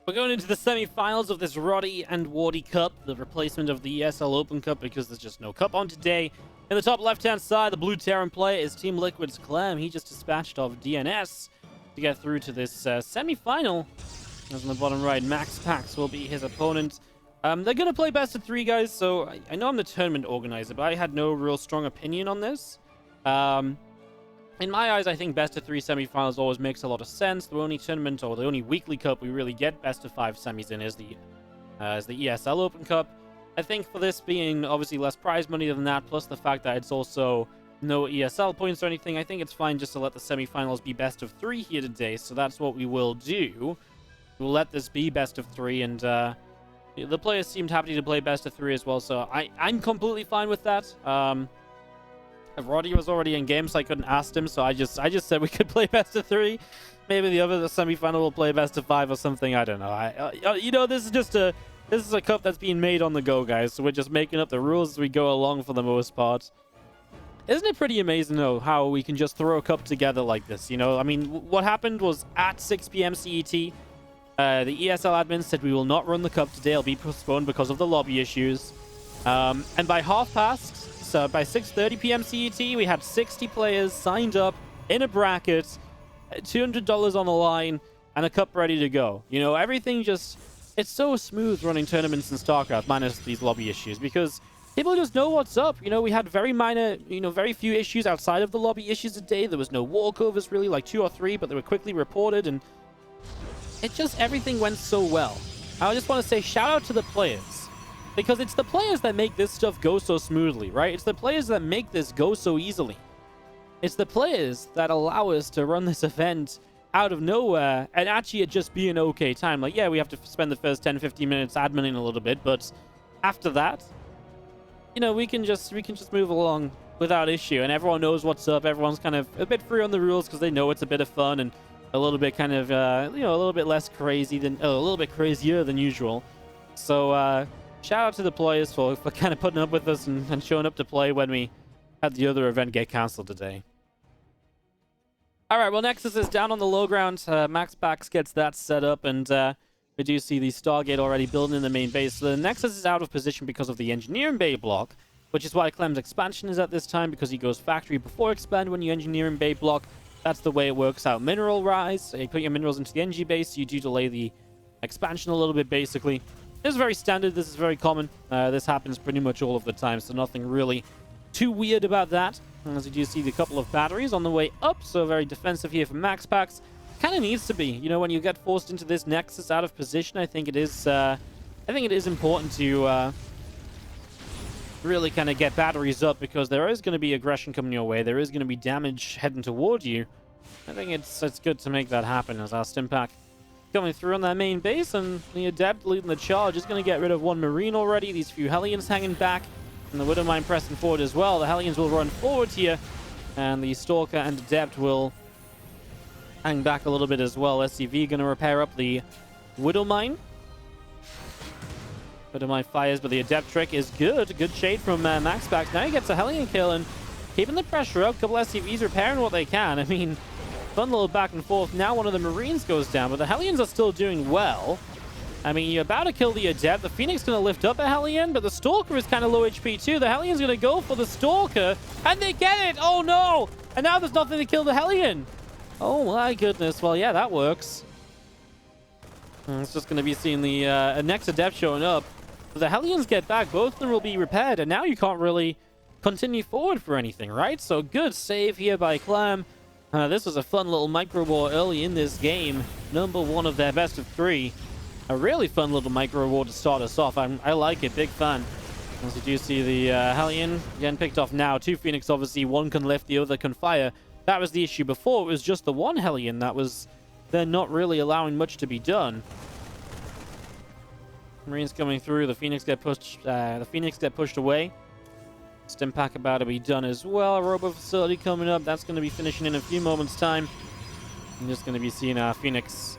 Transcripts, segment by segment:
We're going into the semi-finals of this Rotti and Wardi Cup, the replacement of the ESL Open Cup because there's just no cup on today. In the top left-hand side, the blue Terran player is Team Liquid's Clem. He just dispatched off DNS to get through to this semi-final. As in the bottom right, MaxPax will be his opponent. They're going to play best of three, guys, so I know I'm the tournament organizer, but I had no real strong opinion on this. In my eyes, I think best of three semifinals always makes a lot of sense. The only tournament or the only weekly cup we really get best of five semis in is the ESL Open Cup. I think for this being obviously less prize money than that, plus the fact that it's also no ESL points or anything, I think it's fine just to let the semifinals be best of three here today. So that's what we will do. We'll let this be best of three, and the players seemed happy to play best of three as well. So I'm completely fine with that. Rotti was already in game, so I couldn't ask him, so I just said we could play best of three. Maybe the semi-final will play best of five or something. I don't know. You know, this is a cup that's being made on the go, guys. So we're just making up the rules as we go along for the most part. Isn't it pretty amazing, though, how we can just throw a cup together like this? You know, I mean, what happened was at 6 p.m. CET, the ESL admins said we will not run the cup today. It'll be postponed because of the lobby issues. And by half past. So by 6:30 p.m. CET, we had 60 players signed up in a bracket, $200 on the line, and a cup ready to go. You know, everything just... It's so smooth running tournaments in StarCraft, minus these lobby issues, because people just know what's up. You know, we had very minor, very few issues outside of the lobby issues today. There was no walkovers, really, like 2 or 3, but they were quickly reported, and it just... Everything went so well. I just want to say shout out to the players. Because it's the players that make this stuff go so smoothly, right? It's the players that make this go so easily. It's the players that allow us to run this event out of nowhere and actually it just be an okay time. Like, yeah, we have to spend the first 10-15 minutes adminning a little bit, but after that, you know, we can just move along without issue, and everyone knows what's up. Everyone's kind of a bit free on the rules because they know it's a bit of fun and a little bit kind of, a little bit less crazy than, a little bit crazier than usual. So, shout out to the players for kind of putting up with us and showing up to play when we had the other event get cancelled today. Alright, well, Nexus is down on the low ground. MaxPax gets that set up, and we do see the Stargate already building in the main base. So the Nexus is out of position because of the Engineering Bay block, which is why Clem's expansion is at this time, because he goes factory before expand when you Engineering Bay block. That's the way it works out. Mineral rise, so you put your minerals into the NG base, you do delay the expansion a little bit, basically. This is very standard. This is very common. This happens pretty much all of the time, so nothing really too weird about that. As you do see the couple of batteries on the way up, so very defensive here from MaxPax. Kind of needs to be. You know, when you get forced into this Nexus out of position, I think it is important to really kind of get batteries up, because there is going to be aggression coming your way. There is going to be damage heading toward you. I think it's good to make that happen, as our Stimpack coming through on that main base, and the Adept leading the charge is going to get rid of one Marine already. These few Hellions hanging back, and the Widowmine pressing forward as well. The Hellions will run forward here, and the Stalker and Adept will hang back a little bit as well. SCV going to repair up the Widowmine. Widowmine fires, but the Adept trick is good. Good shade from MaxPax. Now he gets a Hellion kill and keeping the pressure up. A couple SCVs repairing what they can. I mean, fun little back and forth. Now one of the Marines goes down, but the Hellions are still doing well. I mean, you're about to kill the Adept. The Phoenix going to lift up a Hellion, but the Stalker is kind of low HP too. The Hellion's going to go for the Stalker, and they get it! Oh no! And now there's nothing to kill the Hellion! Oh my goodness. Well, yeah, that works. It's just going to be seeing the next Adept showing up. But the Hellions get back. Both of them will be repaired, and now you can't really continue forward for anything, right? So good save here by Clem. This was a fun little micro war early in this game. Number 1 of their best of 3. A really fun little micro war to start us off. I like it. Big fan. As you do see the Hellion getting picked off now. 2 Phoenix, obviously. One can lift, the other can fire. That was the issue before. It was just the one Hellion that was... They're not really allowing much to be done. Marines coming through. The Phoenix get pushed away. Stimpack about to be done as well. Robo facility coming up. That's going to be finishing in a few moments' time. I'm just going to be seeing our Phoenix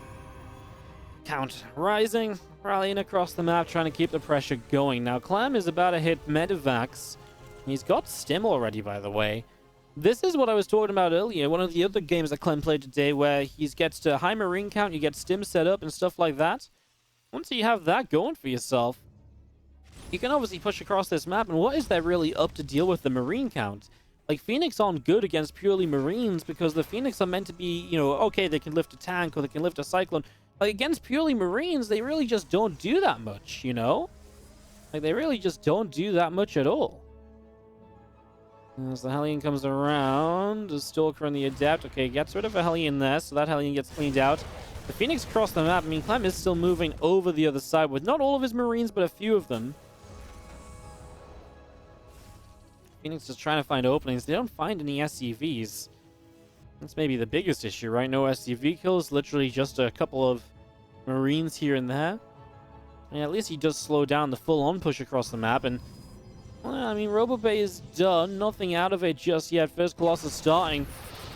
count rising, rallying across the map, trying to keep the pressure going. Now, Clem is about to hit Medivacs. He's got Stim already, by the way. This is what I was talking about earlier. One of the other games that Clem played today where he gets to high Marine count, you get Stim set up and stuff like that. once you have that going for yourself, you can obviously push across this map. And what is there really up to deal with the Marine count? Like, Phoenix aren't good against purely Marines because the Phoenix are meant to be, you know, okay, they can lift a tank or they can lift a Cyclone. Like, against purely Marines, they really just don't do that much, you know? Like, they really just don't do that much at all. As the Hellion comes around, the Stalker and the Adept. Okay, gets rid of a Hellion there, so that Hellion gets cleaned out. The Phoenix across the map. I mean, Clem is still moving over the other side with not all of his Marines, but a few of them. Phoenix is trying to find openings. They don't find any SCVs. That's maybe the biggest issue, right? No SCV kills. Literally just a couple of Marines here and there. And at least he does slow down the full-on push across the map. And, well, I mean, RoboBay is done. Nothing out of it just yet. First Colossus starting.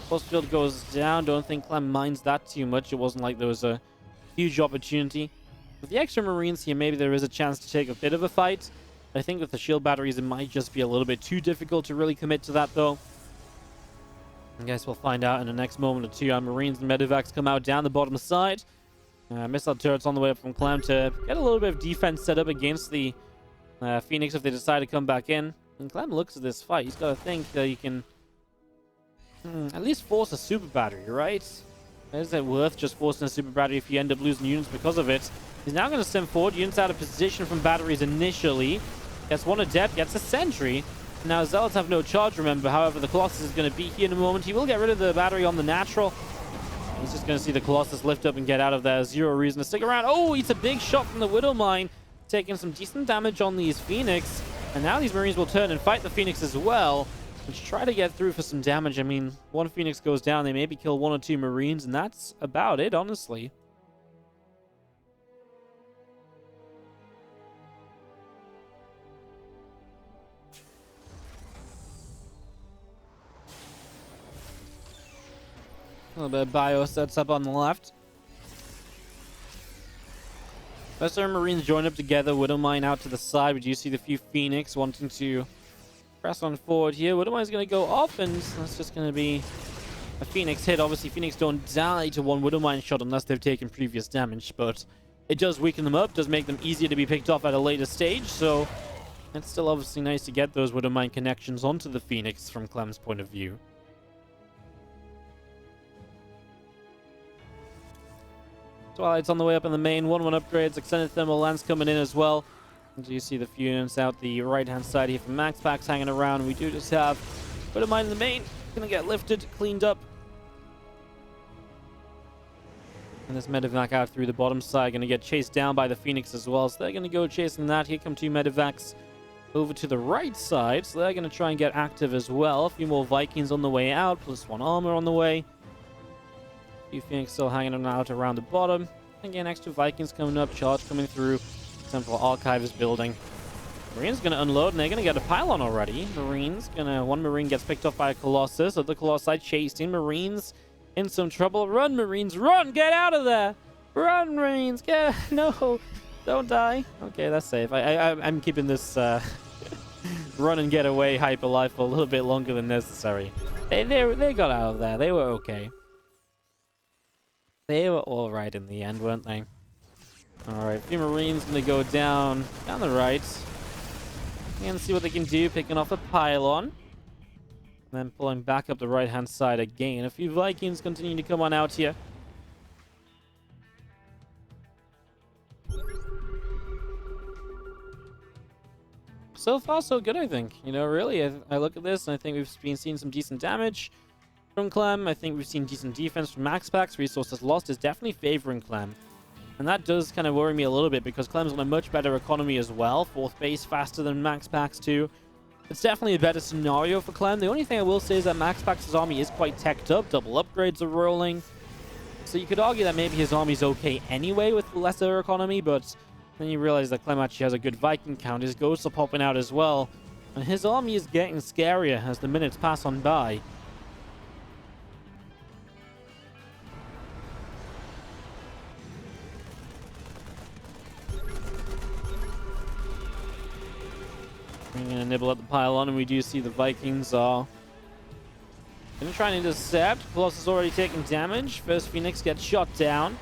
Field goes down. Don't think Clem minds that too much. It wasn't like there was a huge opportunity. With the extra Marines here, maybe there is a chance to take a bit of a fight. I think with the shield batteries, it might just be a little bit too difficult to really commit to that, though. I guess we'll find out in the next moment or two. Our Marines and Medivacs come out down the bottom side. Missile turrets on the way up from Clem to get a little bit of defense set up against the Phoenix if they decide to come back in. And Clem looks at this fight. He's got to think that you can at least force a super battery, right? Is it worth just forcing a super battery if you end up losing units because of it? He's now going to send forward units out of position from batteries initially. Gets one Adept, gets a Sentry. Now Zealots have no charge, remember. However, the Colossus is going to be here in a moment. He will get rid of the battery on the natural. He's just going to see the Colossus lift up and get out of there. Zero reason to stick around. Oh, it's a big shot from the Widow Mine. Taking some decent damage on these Phoenix. And now these Marines will turn and fight the Phoenix as well. And try to get through for some damage. I mean, one Phoenix goes down. They maybe kill one or two Marines. And that's about it, honestly. A little bit of bio sets up on the left. Most of our Marines join up together. Widowmine out to the side. We do see the few Phoenix wanting to press on forward here. Widowmine's going to go off, and that's just going to be a Phoenix hit. Obviously, Phoenix don't die to one Widowmine shot unless they've taken previous damage, but it does weaken them up, does make them easier to be picked off at a later stage, so it's still obviously nice to get those Widowmine connections onto the Phoenix from Clem's point of view. Twilight's on the way up in the main. 1-1 upgrades. Extended thermal lens coming in as well. And you see the few units out the right-hand side here from MaxPax hanging around. We do just have a bit of mine in the main. Gonna get lifted, cleaned up. And this Medivac out through the bottom side. Gonna get chased down by the Phoenix as well. So they're gonna go chasing that. Here come two Medivacs over to the right side. So they're gonna try and get active as well. A few more Vikings on the way out. Plus one armor on the way. Few Phoenix still hanging out around the bottom. Again, extra Vikings coming up, charge coming through. Temple Archive is building. Marine's gonna unload, and they're gonna get a pylon already. One Marine gets picked off by a Colossus. Other Colossi chasing. Marines in some trouble. Run, Marines, run! Get out of there! Run, Marines! Get no! Don't die. Okay, that's safe. I'm keeping this run and get away hype alive for a little bit longer than necessary. They got out of there. They were okay. They were all right in the end, weren't they? All right, a few Marines going to go down the right. And see what they can do, picking off a pylon. And then pulling back up the right-hand side again. A few Vikings continue to come on out here. So far, so good, I think. You know, really, I look at this and I think we've been seeing some decent damage from Clem. I think we've seen decent defense from MaxPax. Resources lost is definitely favoring Clem. And that does kind of worry me a little bit because Clem's on a much better economy as well. Fourth base faster than MaxPax too. It's definitely a better scenario for Clem. The only thing I will say is that MaxPax's army is quite teched up. Double upgrades are rolling. So you could argue that maybe his army's okay anyway with lesser economy, but then you realize that Clem actually has a good Viking count. His ghosts are popping out as well. And his army is getting scarier as the minutes pass on by. We're going to nibble at the pylon, and we do see the Vikings are going to try and intercept. Colossus already taking damage. First Phoenix gets shot down.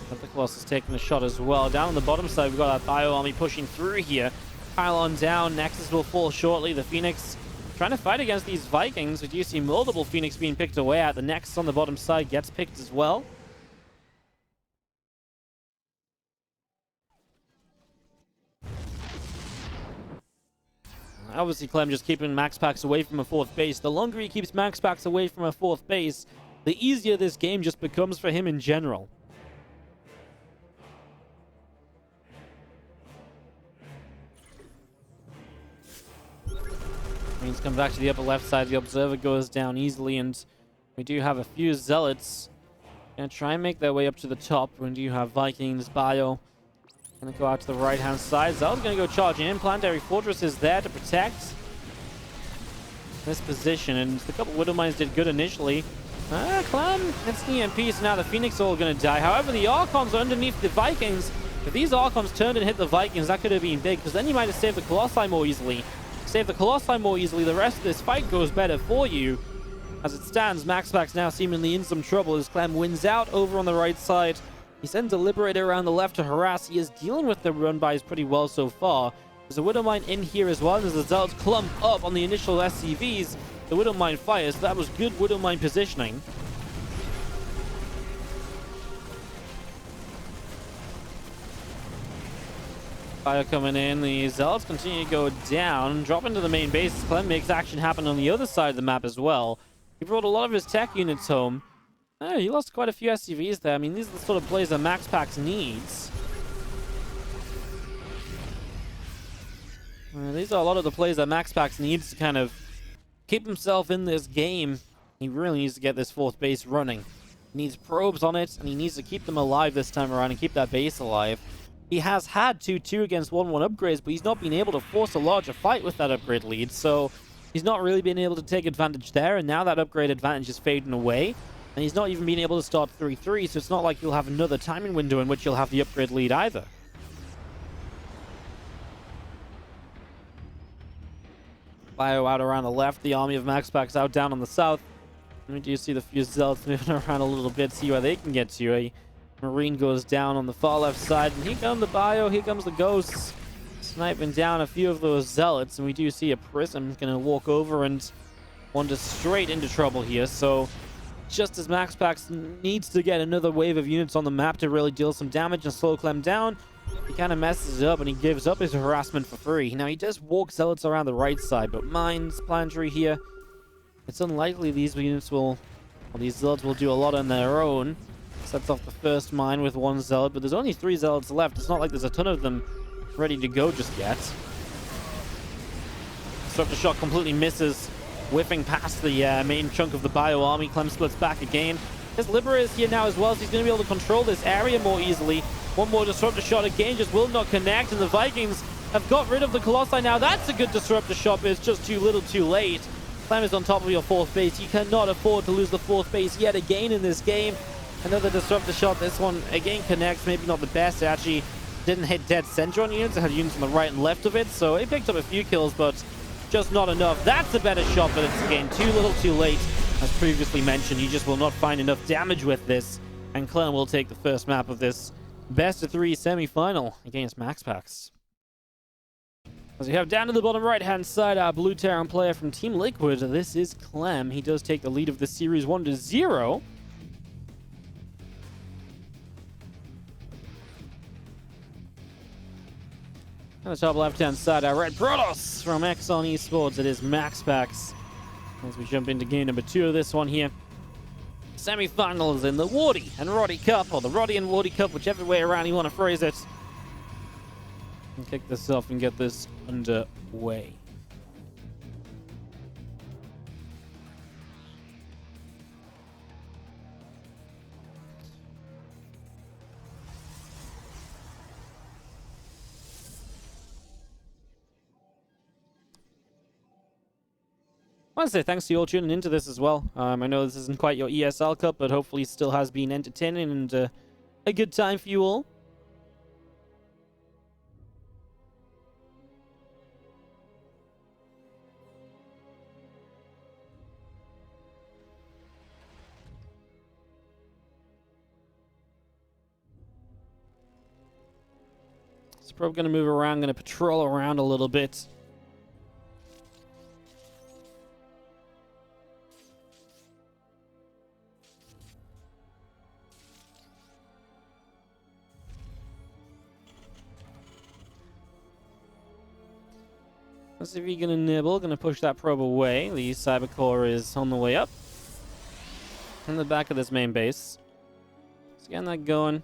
But the Colossus taking a shot as well. Down on the bottom side, we've got our Bio Army pushing through here. Pile on down. Nexus will fall shortly. The Phoenix trying to fight against these Vikings. We do see multiple Phoenix being picked away at. The Nexus on the bottom side gets picked as well. Obviously, Clem just keeping MaxPax away from a fourth base. The longer he keeps MaxPax away from a fourth base, the easier this game just becomes for him in general. He's come back to the upper left side. The Observer goes down easily, and we do have a few Zealots gonna try and make their way up to the top. We do have Vikings, Bio gonna go out to the right-hand side. Zealot's gonna go charging in. Planetary Fortress is there to protect this position, and the couple Widow Mines did good initially. Clem, it's the EMP, so now the Phoenix are all gonna die. However, the Archons are underneath the Vikings. If these Archons turned and hit the Vikings, that could have been big, because then you might have saved the Colossi more easily. Save the Colossi more easily, the rest of this fight goes better for you. As it stands, MaxPax now seemingly in some trouble as Clem wins out over on the right side. He sends a Liberator around the left to harass. He is dealing with the run-bys pretty well so far. There's a Widow Mine in here as well, and as the Zealots clump up on the initial SCVs, the Widow Mine fires. That was good Widow Mine positioning. Fire coming in. The Zealots continue to go down, drop into the main base. Clem makes action happen on the other side of the map as well. He brought a lot of his tech units home. He lost quite a few SCVs there. I mean, these are the sort of plays that MaxPax needs. These are a lot of the plays that MaxPax needs to kind of keep himself in this game. He really needs to get this fourth base running. He needs probes on it, and he needs to keep them alive this time around and keep that base alive. He has had 2-2 against 1-1 upgrades, but he's not been able to force a larger fight with that upgrade lead, so he's not really been able to take advantage there, and now that upgrade advantage is fading away, and he's not even been able to start 3-3, so it's not like you'll have another timing window in which you'll have the upgrade lead either. Bio out around the left, the army of MaxPax out down on the south. And we do see the few Zealots moving around a little bit, see where they can get to. A Marine goes down on the far left side, and here comes the Bio, here comes the Ghosts, sniping down a few of those Zealots, and we do see a Prism gonna walk over and wander straight into trouble here. So just as MaxPax needs to get another wave of units on the map to really deal some damage and slow Clem down, he kind of messes it up and he gives up his harassment for free. Now he does walk Zealots around the right side, but mines, planetary here, it's unlikely these units will, well, these Zealots will do a lot on their own. Sets off the first mine with one Zealot, but there's only 3 Zealots left. It's not like there's a ton of them ready to go just yet. Disruptor shot completely misses, whiffing past the main chunk of the Bio army. Clem splits back again. His Liberator is here now as well, so he's going to be able to control this area more easily. One more Disruptor shot again, just will not connect, and the Vikings have got rid of the Colossi now. That's a good Disruptor shot, but it's just too little too late. Clem is on top of your fourth base. You cannot afford to lose the fourth base yet again in this game. Another Disruptor shot. This one again connects. Maybe not the best. It actually didn't hit dead center on units. It had units on the right and left of it. So it picked up a few kills, but just not enough. That's a better shot, but it's again too little too late. As previously mentioned, you just will not find enough damage with this. And Clem will take the first map of this best of 3 semi-final against MaxPax. As we have down to the bottom right-hand side, our Blue Terran player from Team Liquid. This is Clem. He does take the lead of the series 1-0. On the top left-hand side, our Red Protoss from Exxon Esports. It is MaxPax. As we jump into game number 2 of this one here. Semi-finals in the Wardi and Rotti Cup, or the Rotti and Wardi Cup, whichever way around you want to phrase it. And kick this off and get this underway. I want to say thanks to you all tuning into this as well. I know this isn't quite your ESL Cup, but hopefully it still has been entertaining and a good time for you all. It's probably going to move around, going to patrol around a little bit. Let's see if he's going to nibble. Going to push that probe away. The cyber core is on the way up. In the back of this main base. Let's get that going.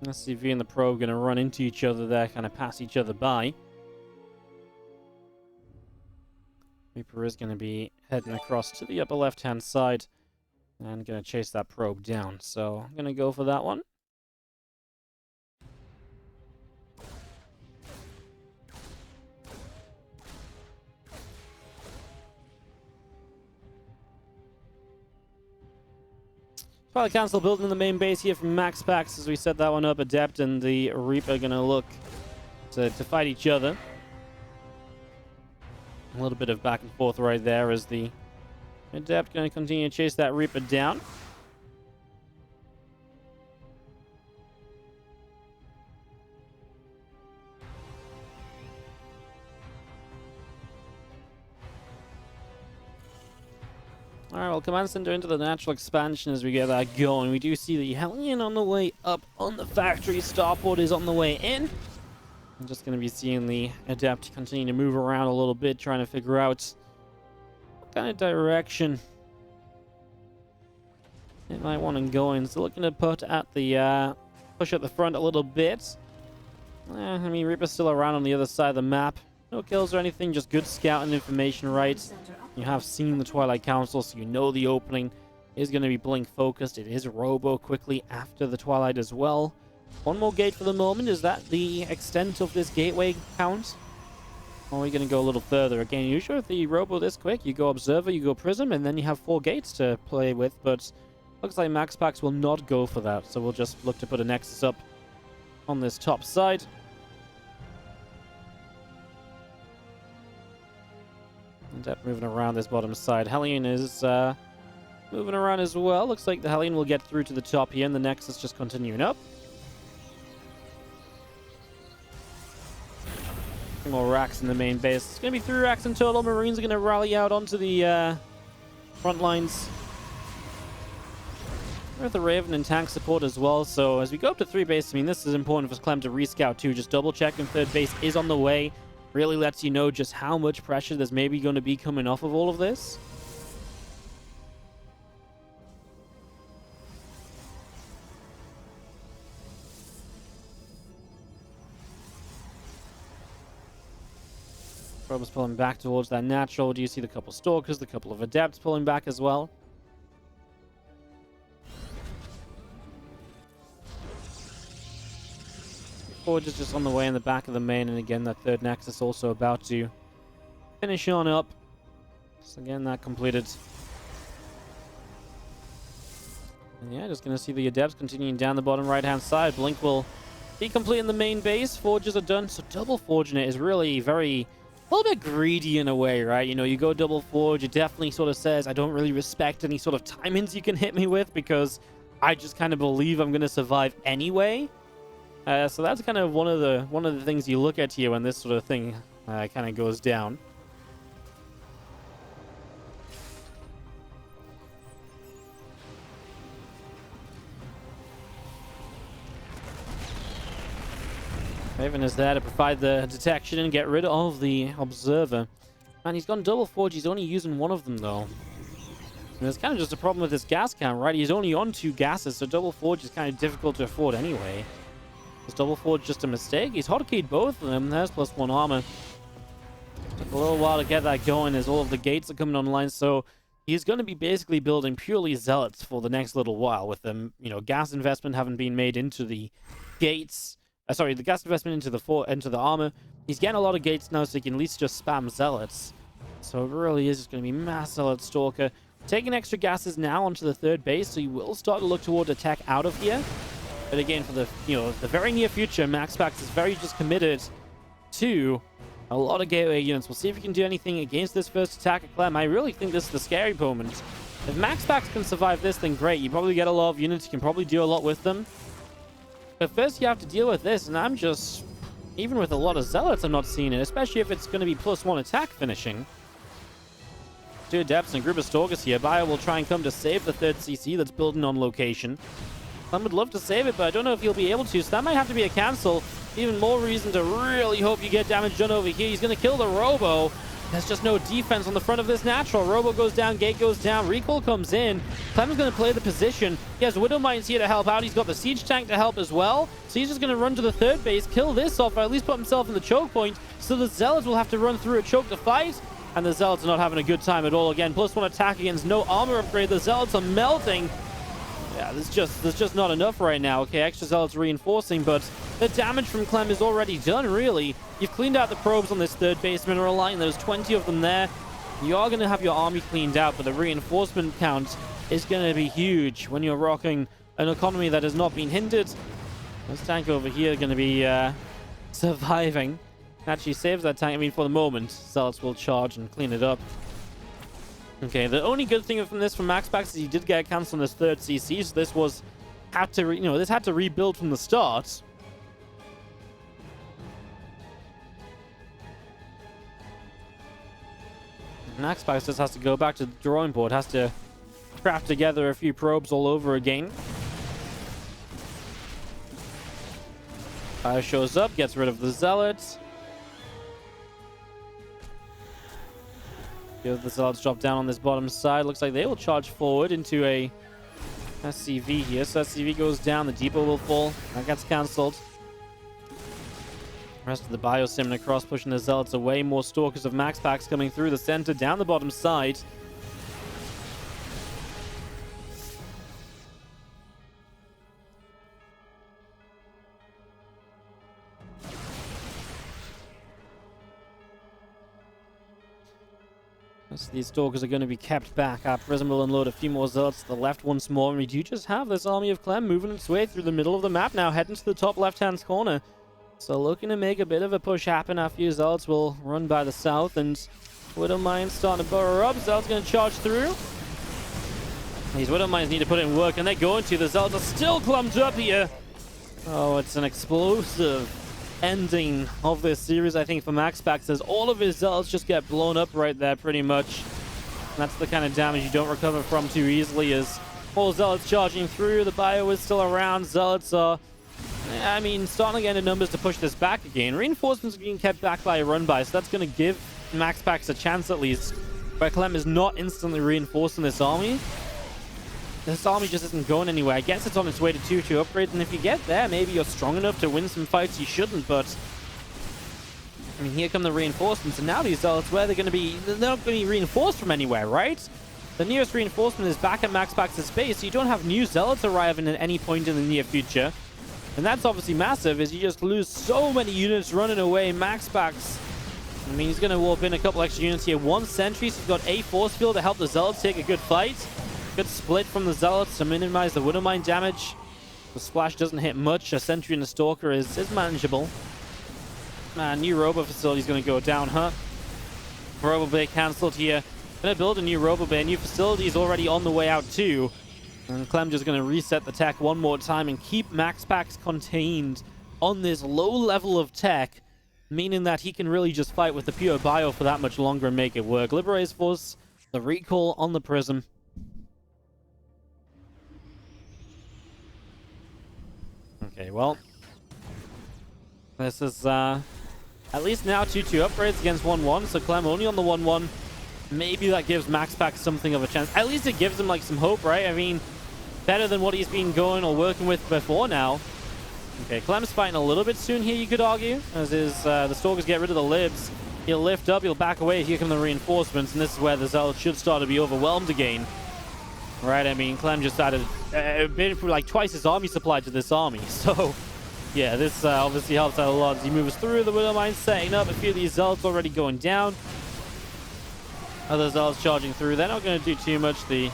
Let's see if he and the probe are going to run into each other there, kind of pass each other by. Reaper is going to be heading across to the upper left-hand side and going to chase that probe down. So I'm going to go for that one. Probably cancel building the main base here from MaxPax as we set that one up. Adept and the Reaper are going to look to fight each other. A little bit of back and forth right there as the Adept going to continue to chase that Reaper down. Alright, well, Command Center into the natural expansion as we get that going. We do see the Hellion on the way up on the factory. Starport is on the way in. I'm just going to be seeing the Adept continue to move around a little bit, trying to figure out what kind of direction it might want to go in. So looking to put at the push at the front a little bit. I mean, Reaper's still around on the other side of the map. No kills or anything, just good scouting information, right? You have seen the Twilight Council, so you know the opening is going to be blink focused. It is robo quickly after the Twilight as well. One more gate for the moment. Is that the extent of this gateway count? Or are we going to go a little further? Again, usually with the robo this quick, you go Observer, you go Prism, and then you have 4 gates to play with, but looks like MaxPax will not go for that, so we'll just look to put a Nexus up on this top side. Adept moving around this bottom side. Hellion is moving around as well. Looks like the Hellion will get through to the top here, and the Nexus just continuing up. 3 more racks in the main base. It's going to be 3 racks in total. Marines are going to rally out onto the front lines. With the Raven and tank support as well. So as we go up to 3 base, I mean, this is important for Clem to rescout too. Just double checking 3rd base is on the way. Really lets you know just how much pressure there's maybe going to be coming off of all of this. Probe's pulling back towards that natural. Do you see the couple Stalkers, the couple of Adepts pulling back as well? Forge is just on the way in the back of the main, and again, that 3rd Nexus also about to finish on up. So again, that completed. And yeah, just going to see the Adepts continuing down the bottom right-hand side. Blink will be complete in the main base. Forges are done, so double forging it is really a little bit greedy in a way, right? You know, you go double forge, it definitely sort of says, I don't really respect any sort of timings you can hit me with because I just kind of believe I'm going to survive anyway. So that's kind of one of the things you look at here when this sort of thing kind of goes down. Raven is there to provide the detection and get rid of the Observer. And he's gone double forge. He's only using one of them though. And there's kind of just a problem with this gas count, right? He's only on 2 gases, so double forge is kind of difficult to afford anyway. Is double forge just a mistake? He's hotkeyed both of them. There's +1 armor. Took a little while to get that going as all of the gates are coming online, so he's going to be basically building purely zealots for the next little while with them, you know, gas investment having been made into the gates. Sorry, the gas investment into the armor. He's getting a lot of gates now, so he can at least just spam zealots. So it really is just going to be mass zealot stalker. Taking extra gases now onto the 3rd base, so you will start to look toward attack out of here. But again, for the very near future, MaxPax is very just committed to a lot of gateway units. We'll see if we can do anything against this first attack at Clem. I really think this is the scary moment. If MaxPax can survive this, then great. You probably get a lot of units. You can probably do a lot with them. But first, you have to deal with this, and I'm just Even with a lot of Zealots, I'm not seeing it, especially if it's going to be +1 attack finishing. 2 Adepts and a group of Stalkers here. Bio will try and come to save the 3rd CC that's building on location. Clem would love to save it, but I don't know if he'll be able to, so that might have to be a cancel. Even more reason to really hope you get damage done over here. He's going to kill the Robo. There's just no defense on the front of this natural. Robo goes down, Gate goes down, Recall comes in. Clem's going to play the position. He has Widowmines here to help out. He's got the Siege Tank to help as well. So he's just going to run to the 3rd base, kill this off, or at least put himself in the choke point. So the Zealots will have to run through a choke to fight. And the Zealots are not having a good time at all. Again, +1 attack against no armor upgrade. The Zealots are melting. Yeah, there's just not enough right now. Okay, extra Zealots reinforcing, but the damage from Clem is already done, really. You've cleaned out the probes on this 3rd base mineral line. There's 20 of them there. You are going to have your army cleaned out, but the reinforcement count is going to be huge when you're rocking an economy that has not been hindered. This tank over here going to be surviving. Actually saves that tank. I mean, for the moment, Zealots will charge and clean it up. Okay, the only good thing from this from MaxPax is he did get cancelled on his 3rd CC, so this was this had to rebuild from the start. MaxPax just has to go back to the drawing board, has to craft together a few probes all over again. Fire shows up, gets rid of the Zealots. The Zealots drop down on this bottom side. Looks like they will charge forward into a SCV here. So SCV goes down, the depot will fall. That gets cancelled. Rest of the bio simming across, pushing the Zealots away. More Stalkers of MaxPax coming through the center, down the bottom side. So these Stalkers are going to be kept back. Our Prism will unload a few more Zealots to the left once more. And we do just have this army of Clem moving its way through the middle of the map now, heading to the top left-hand corner. So looking to make a bit of a push happen. Our few Zealots will run by the south, and Widowmines starting to burrow up. Zealots going to charge through. These Widowmines need to put in work, and they're going to. The Zealots are still clumped up here. Oh, it's an explosive ending of this series, I think, for MaxPax, as all of his Zealots just get blown up right there, pretty much. And that's the kind of damage you don't recover from too easily, as all Zealots charging through. The bio is still around. Zealots are, I mean, starting to get into numbers to push this back again. Reinforcements are being kept back by a run-by, so that's going to give MaxPax a chance at least, where Clem is not instantly reinforcing this army. This army just isn't going anywhere. I guess it's on its way to 2-2 upgrades, and if you get there, maybe you're strong enough to win some fights you shouldn't, but I mean, here come the reinforcements, and now these Zealots, where they're not going to be reinforced from anywhere, right? The nearest reinforcement is back at MaxPax's base, so you don't have new Zealots arriving at any point in the near future. And that's obviously massive, as you just lose so many units running away. MaxPax, I mean, he's going to warp in a couple extra units here. 1 sentry, so he's got a force field to help the Zealots take a good fight. Good split from the Zealots to minimize the Widowmine damage. The splash doesn't hit much. A sentry and a stalker is manageable. New Robo facility is going to go down, huh? Robo Bay cancelled here. Going to build a new Robo Bay. New facility is already on the way out too. And Clem just going to reset the tech one more time and keep MaxPax contained on this low level of tech, meaning that he can really just fight with the pure bio for that much longer and make it work. Liberator's Force, the recall on the Prism. Okay, well, this is at least now 2-2 upgrades against 1-1, so Clem only on the 1-1. Maybe that gives MaxPax something of a chance. At least it gives him like some hope, right? I mean, better than what he's been going or working with before now. Okay, Clem's fighting a little bit soon here, you could argue, as the Stalkers get rid of the libs. He'll lift up, he'll back away, here come the reinforcements, and this is where the Zealots should start to be overwhelmed again. Right, I mean, Clem just added a bit for like twice his army supply to this army, so yeah, this obviously helps out a lot as he moves through. The Widowmine setting up, a few of these Zealots already going down. Other Zealots charging through. They're not going to do too much. The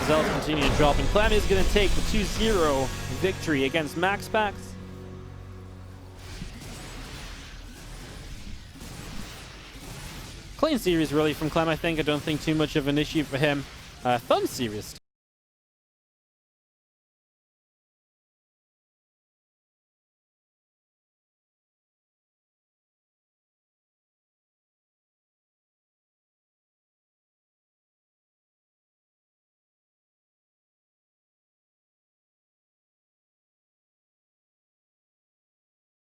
Zealots continue to drop, and Clem is going to take the 2-0 victory against MaxPax. Clean series really from Clem, I think. I don't think too much of an issue for him. Fun series still.